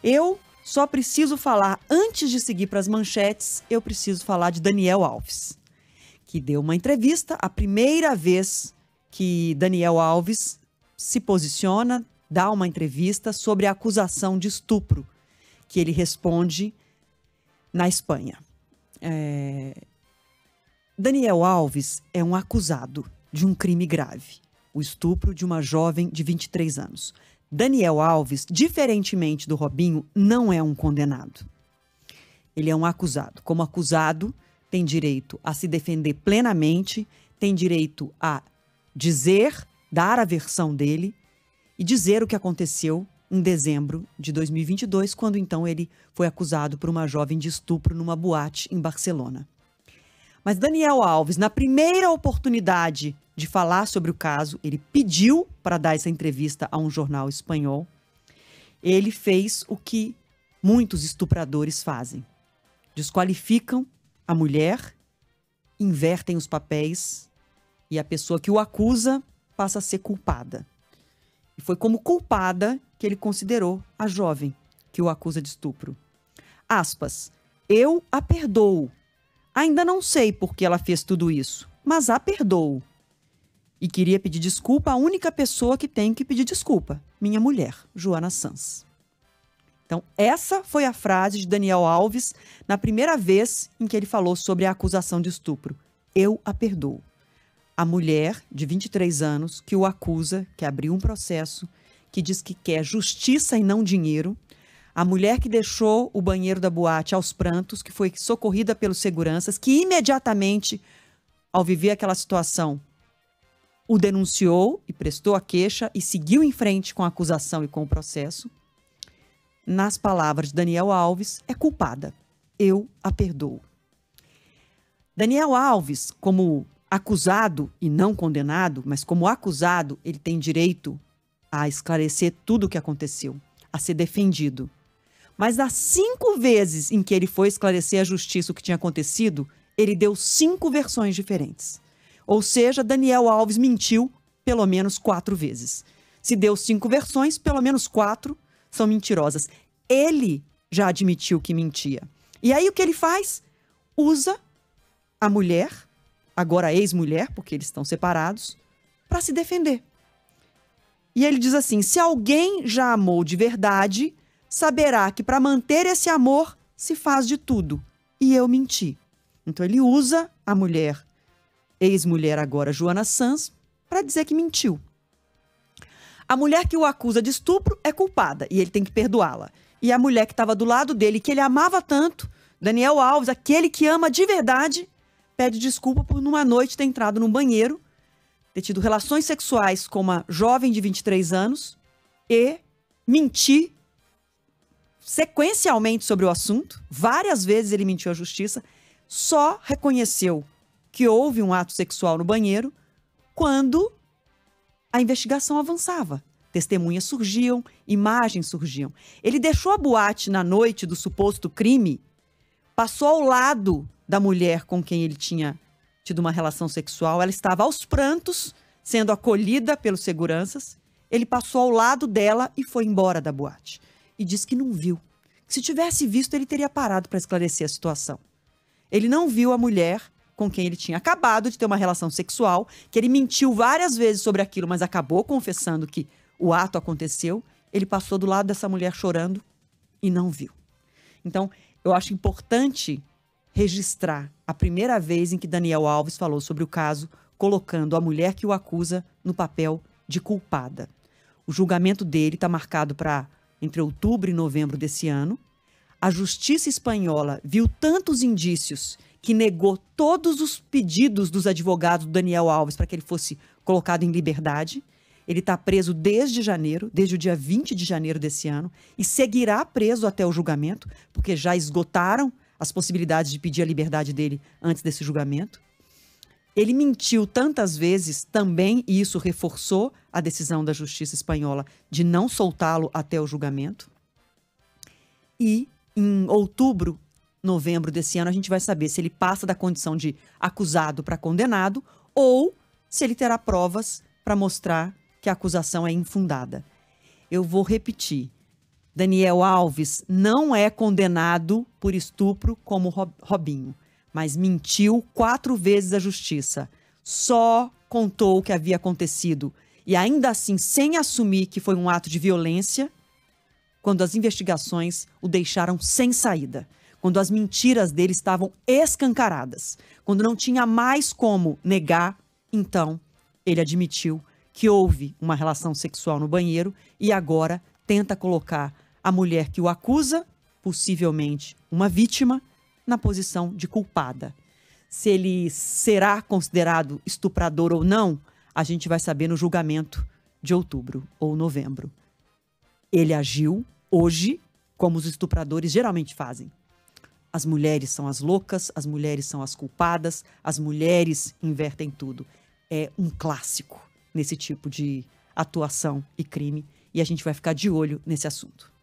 Eu só preciso falar, antes de seguir para as manchetes, eu preciso falar de Daniel Alves, que deu uma entrevista, a primeira vez que Daniel Alves se posiciona, dá uma entrevista sobre a acusação de estupro que ele responde na Espanha. Daniel Alves é um acusado de um crime grave, o estupro de uma jovem de 23 anos. Daniel Alves, diferentemente do Robinho, não é um condenado. Ele é um acusado. Como acusado, tem direito a se defender plenamente, tem direito a dizer, dar a versão dele e dizer o que aconteceu em dezembro de 2022, quando então ele foi acusado por uma jovem de estupro numa boate em Barcelona. Mas Daniel Alves, na primeira oportunidade de falar sobre o caso, ele pediu para dar essa entrevista a um jornal espanhol. Ele fez o que muitos estupradores fazem. Desqualificam a mulher, invertem os papéis e a pessoa que o acusa passa a ser culpada. E foi como culpada que ele considerou a jovem que o acusa de estupro. Aspas, eu a perdoo. Ainda não sei por que ela fez tudo isso, mas a perdoo. E queria pedir desculpa à única pessoa que tem que pedir desculpa, minha mulher, Joana Sanz. Então, essa foi a frase de Daniel Alves na primeira vez em que ele falou sobre a acusação de estupro. Eu a perdoo. A mulher de 23 anos que o acusa, que abriu um processo, que diz que quer justiça e não dinheiro. A mulher que deixou o banheiro da boate aos prantos, que foi socorrida pelos seguranças, que imediatamente, ao viver aquela situação, o denunciou e prestou a queixa e seguiu em frente com a acusação e com o processo. Nas palavras de Daniel Alves, é culpada. Eu a perdoo. Daniel Alves, como acusado e não condenado, mas como acusado, ele tem direito a esclarecer tudo o que aconteceu, a ser defendido. Mas das 5 vezes em que ele foi esclarecer à justiça o que tinha acontecido, ele deu 5 versões diferentes. Ou seja, Daniel Alves mentiu pelo menos 4 vezes. Se deu 5 versões, pelo menos 4 são mentirosas. Ele já admitiu que mentia. E aí o que ele faz? Usa a mulher, agora ex-mulher, porque eles estão separados, para se defender. E ele diz assim, se alguém já amou de verdade, saberá que para manter esse amor se faz de tudo. E eu menti. Então ele usa a mulher, ex-mulher agora, Joana Sanz, para dizer que mentiu. A mulher que o acusa de estupro é culpada e ele tem que perdoá-la. E a mulher que estava do lado dele, que ele amava tanto, Daniel Alves, aquele que ama de verdade, pede desculpa por numa noite ter entrado num banheiro, ter tido relações sexuais com uma jovem de 23 anos e mentir sequencialmente sobre o assunto. Várias vezes ele mentiu à justiça, só reconheceu que houve um ato sexual no banheiro quando a investigação avançava. Testemunhas surgiam, imagens surgiam. Ele deixou a boate na noite do suposto crime, passou ao lado da mulher com quem ele tinha tido uma relação sexual. Ela estava aos prantos, sendo acolhida pelos seguranças. Ele passou ao lado dela e foi embora da boate. E disse que não viu. Se tivesse visto, ele teria parado para esclarecer a situação. Ele não viu a mulher com quem ele tinha acabado de ter uma relação sexual, que ele mentiu várias vezes sobre aquilo, mas acabou confessando que o ato aconteceu. Ele passou do lado dessa mulher chorando e não viu. Então, eu acho importante registrar a primeira vez em que Daniel Alves falou sobre o caso, colocando a mulher que o acusa no papel de culpada. O julgamento dele está marcado para entre outubro e novembro desse ano. A justiça espanhola viu tantos indícios que negou todos os pedidos dos advogados do Daniel Alves para que ele fosse colocado em liberdade. Ele está preso desde janeiro, desde o dia 20 de janeiro desse ano, e seguirá preso até o julgamento, porque já esgotaram as possibilidades de pedir a liberdade dele antes desse julgamento. Ele mentiu tantas vezes também, e isso reforçou a decisão da justiça espanhola de não soltá-lo até o julgamento. E em outubro, novembro desse ano, a gente vai saber se ele passa da condição de acusado para condenado ou se ele terá provas para mostrar que a acusação é infundada. Eu vou repetir. Daniel Alves não é condenado por estupro como Robinho, mas mentiu 4 vezes à justiça. Só contou o que havia acontecido e ainda assim sem assumir que foi um ato de violência, quando as investigações o deixaram sem saída, quando as mentiras dele estavam escancaradas, quando não tinha mais como negar, então ele admitiu que houve uma relação sexual no banheiro e agora tenta colocar a mulher que o acusa, possivelmente uma vítima, na posição de culpada. Se ele será considerado estuprador ou não, a gente vai saber no julgamento de outubro ou novembro. Ele agiu hoje como os estupradores geralmente fazem. As mulheres são as loucas, as mulheres são as culpadas, as mulheres invertem tudo. É um clássico nesse tipo de atuação e crime e a gente vai ficar de olho nesse assunto.